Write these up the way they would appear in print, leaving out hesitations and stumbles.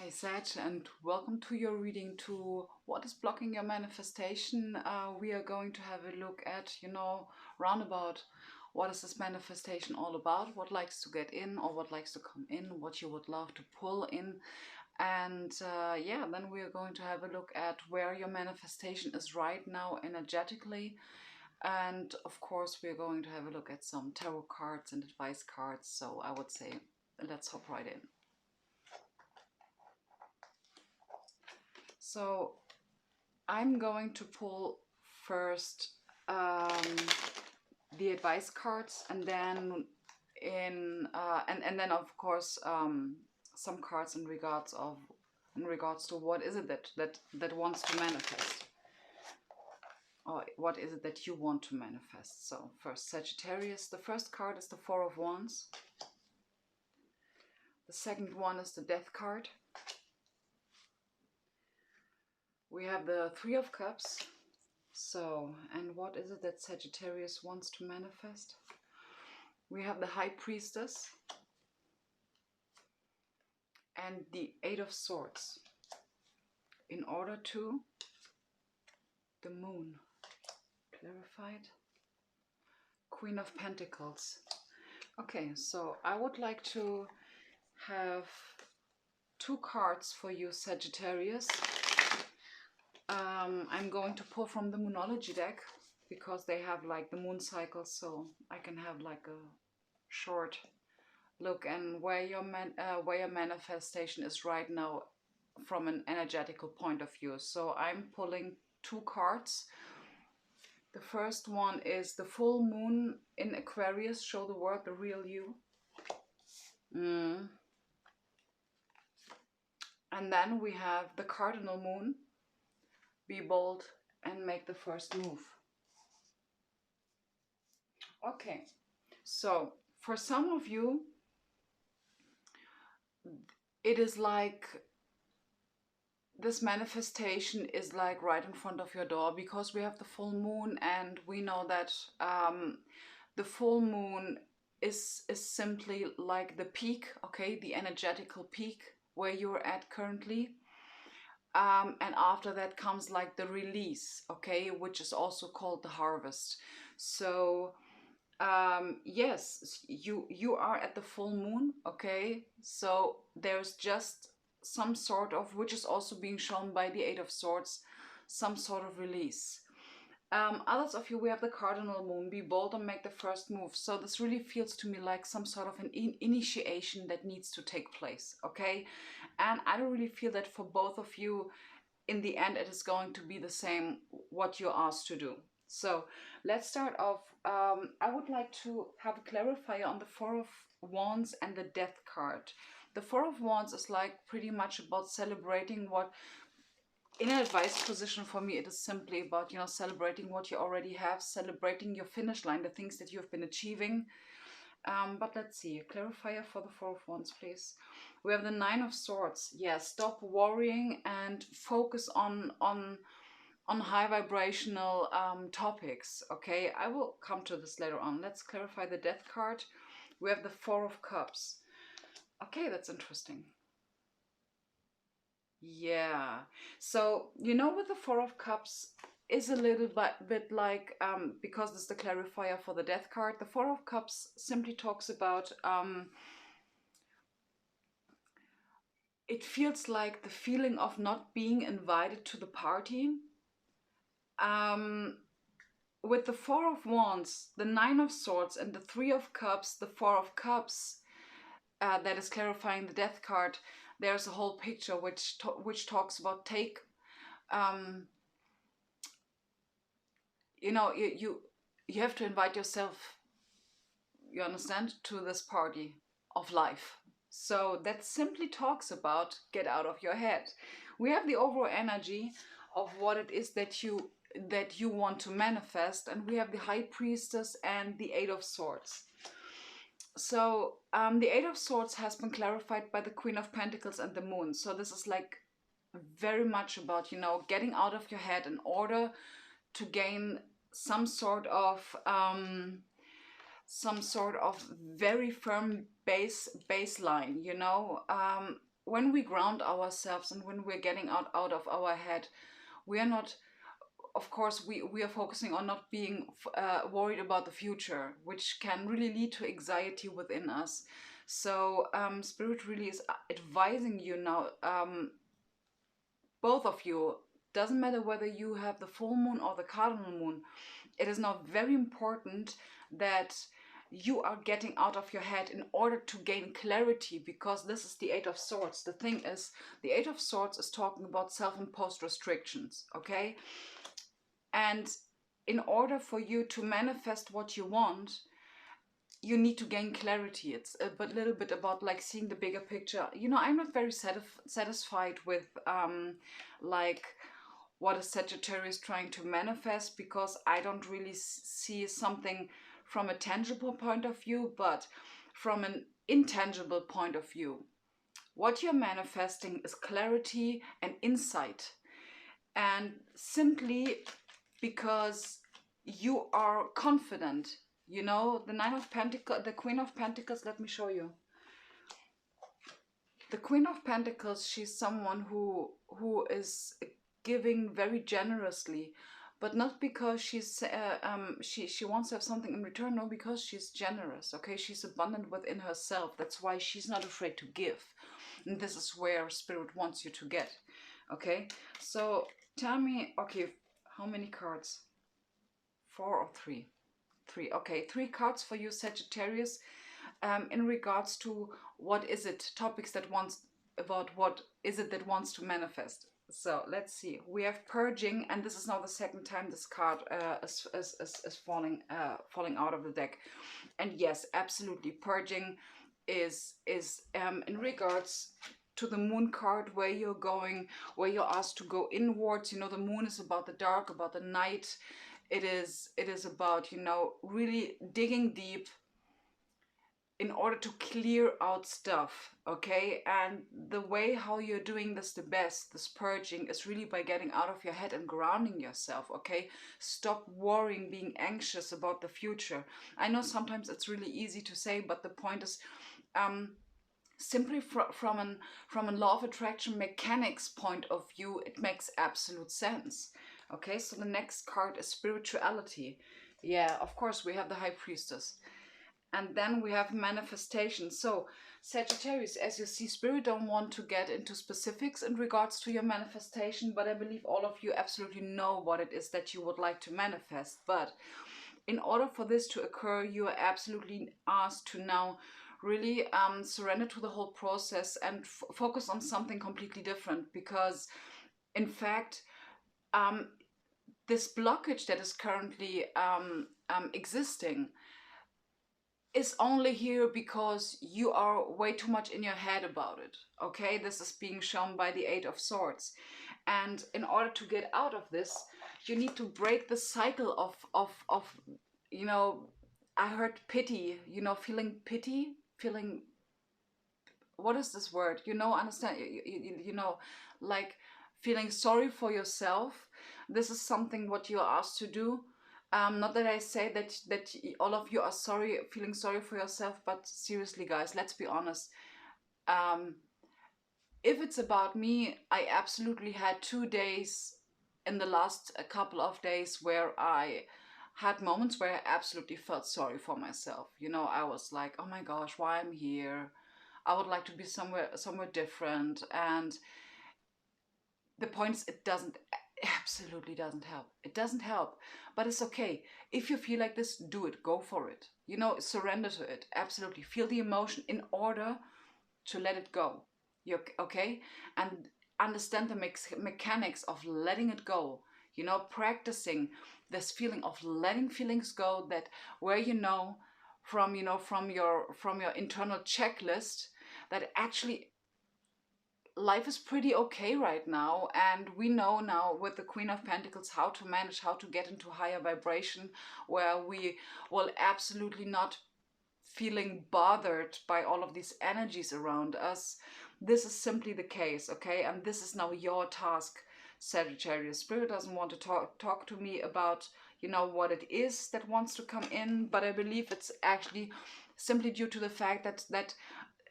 Hey Sag, and welcome to your reading to what is blocking your manifestation. We are going to have a look at, roundabout what is this manifestation all about, what likes to get in or what likes to come in, what you would love to pull in. And then we are going to have a look at where your manifestation is right now energetically. And of course, we're going to have a look at some tarot cards and advice cards. So I would say, let's hop right in. So I'm going to pull first the advice cards, and then and then of course some cards in regards to what is it that wants to manifest, or what is it that you want to manifest. So first, Sagittarius. The first card is the Four of Wands. The second one is the Death card. We have the Three of Cups. So, and what is it that Sagittarius wants to manifest? We have the High Priestess and the Eight of Swords. In order to the Moon, clarified. Queen of Pentacles. Okay, so I would like to have two cards for you, Sagittarius. I'm going to pull from the Moonology deck because they have like the moon cycle, so I can have like a short look and where your manifestation is right now from an energetical point of view. So I'm pulling two cards. The first one is the full moon in Aquarius. Show the world the real you. And then we have the cardinal moon. Be bold and make the first move. Okay, so for some of you, it is like this manifestation is like right in front of your door, because we have the full moon, and we know that the full moon is simply like the peak, okay, the energetical peak where you're at currently. And after that comes like the release, okay, which is also called the harvest. So yes, you are at the full moon, okay, so there's just some sort of, which is also being shown by the Eight of Swords, some sort of release. Others of you, we have the cardinal moon. Be bold and make the first move. So this really feels to me like some sort of an initiation that needs to take place, okay? And I don't really feel that for both of you, in the end, it is going to be the same what you're asked to do. So let's start off. I would like to have a clarifier on the Four of Wands and the Death card. The Four of Wands is like pretty much about celebrating what, in an advice position for me, it is simply about, celebrating what you already have, celebrating your finish line, the things that you've been achieving. But let's see, a clarifier for the Four of Wands, please. We have the Nine of Swords. Yeah, stop worrying and focus on high vibrational topics. Okay, I will come to this later on. Let's clarify the Death card. We have the Four of Cups. Okay, that's interesting. Yeah, so with the Four of Cups is a little bit like, because this is the clarifier for the Death card, the Four of Cups simply talks about it feels like the feeling of not being invited to the party. With the Four of Wands, the Nine of Swords, and the Three of Cups, the Four of Cups, that is clarifying the Death card, there's a whole picture which talks about you have to invite yourself, you understand, to this party of life. So that simply talks about get out of your head. We have the overall energy of what it is that you want to manifest, and we have the High Priestess and the Eight of Swords. So the Eight of Swords has been clarified by the Queen of Pentacles and the Moon. So this is like very much about, getting out of your head in order to gain some sort of very firm baseline, when we ground ourselves and when we're getting out of our head, we are not, of course, we are focusing on not being worried about the future, which can really lead to anxiety within us. So Spirit really is advising you now, both of you, doesn't matter whether you have the full moon or the cardinal moon, it is now very important that you are getting out of your head in order to gain clarity, because this is the Eight of Swords. The thing is, the Eight of Swords is talking about self-imposed restrictions, okay? And in order for you to manifest what you want, you need to gain clarity. It's a little bit about like seeing the bigger picture. You know, I'm not very satisfied with like what a Sagittarius is trying to manifest, because I don't really see something from a tangible point of view, but from an intangible point of view. What you're manifesting is clarity and insight. And simply because you are confident, you know, the Nine of Pentacles, the Queen of Pentacles, let me show you. The Queen of Pentacles, she's someone who is giving very generously, but not because she's she wants to have something in return. No, because she's generous. Okay, she's abundant within herself. That's why she's not afraid to give. And this is where Spirit wants you to get. Okay, so tell me, okay, how many cards? 4 or 3? 3. Okay, 3 cards for you, Sagittarius. In regards to what is it, topics that wants, about what is it that wants to manifest. So let's see. We have purging, and this is now the second time this card is falling out of the deck. And yes, absolutely, purging is in regards to the moon card, where you're going, where you're asked to go inwards. You know, the moon is about the dark, about the night. It is about, you know, really digging deep in order to clear out stuff, okay? And the way how you're doing this the best, this purging, is really by getting out of your head and grounding yourself, okay? Stop worrying, being anxious about the future. I know sometimes it's really easy to say, but the point is, simply from a law of attraction mechanics point of view, it makes absolute sense. Okay, so the next card is spirituality. Yeah, of course, we have the High Priestess. And then we have manifestation. So Sagittarius, as you see, Spirit don't want to get into specifics in regards to your manifestation, but I believe all of you absolutely know what it is that you would like to manifest. But in order for this to occur, you are absolutely asked to now really surrender to the whole process and focus on something completely different, because in fact, this blockage that is currently existing is only here because you are way too much in your head about it. Okay, this is being shown by the Eight of Swords. And in order to get out of this, you need to break the cycle of you know, I heard pity, you know, feeling pity, feeling, what is this word? You know, understand, you know, like feeling sorry for yourself. This is something what you're asked to do. Not that I say that all of you are feeling sorry for yourself, but seriously, guys, let's be honest. If it's about me, I absolutely had 2 days in the last couple of days where I had moments where I absolutely felt sorry for myself. You know, I was like, oh my gosh, why I'm here? I would like to be somewhere different. And the point is, it absolutely doesn't help. It doesn't help, but it's okay. If you feel like this, do it, go for it. You know, surrender to it. Absolutely. Feel the emotion in order to let it go. You're okay? And understand the mechanics of letting it go. You know, practicing this feeling of letting feelings go, that where you know from your internal checklist that actually life is pretty okay right now, and we know now with the Queen of Pentacles how to manage, how to get into higher vibration, where we will absolutely not feeling bothered by all of these energies around us. This is simply the case, okay? And this is now your task, Sagittarius. Spirit doesn't want to talk to me about, you know, what it is that wants to come in, but I believe it's actually simply due to the fact that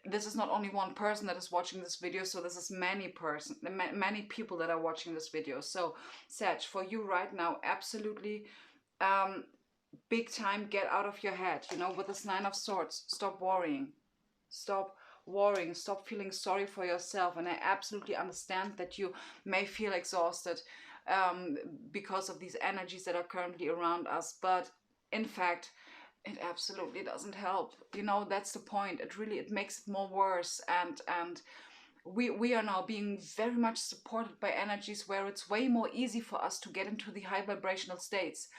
this is not only one person that is watching this video, so this is many people that are watching this video. So Sag, for you right now, absolutely big time, get out of your head, you know, with this 9 of Swords. Stop worrying. Stop worrying. Stop feeling sorry for yourself. And I absolutely understand that you may feel exhausted because of these energies that are currently around us. But in fact, it absolutely doesn't help. You know, that's the point. It makes it more worse. And we are now being very much supported by energies where it's way more easy for us to get into the high vibrational states.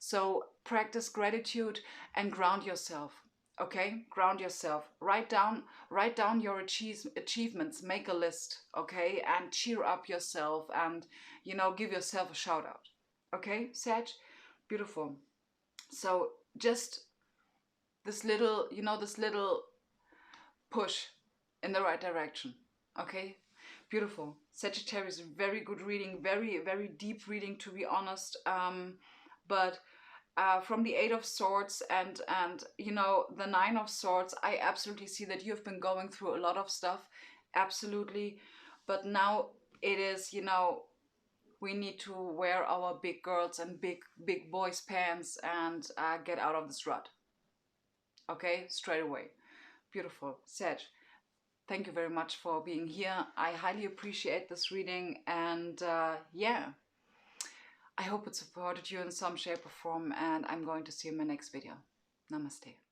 So practice gratitude and ground yourself. Okay, ground yourself. Write down your achievements. Make a list. Okay, and cheer up yourself, and you know, give yourself a shout out. Okay, Sag, beautiful. So just this little, you know, this little push in the right direction. Okay, beautiful. Sagittarius, very good reading, very deep reading, to be honest. But from the 8 of Swords and you know, the 9 of Swords, I absolutely see that you've been going through a lot of stuff, absolutely. But now it is, you know, we need to wear our big girls and big boys pants and get out of this rut. Okay, straight away. Beautiful. Sag, thank you very much for being here. I highly appreciate this reading, and yeah, I hope it supported you in some shape or form, and I'm going to see you in my next video. Namaste.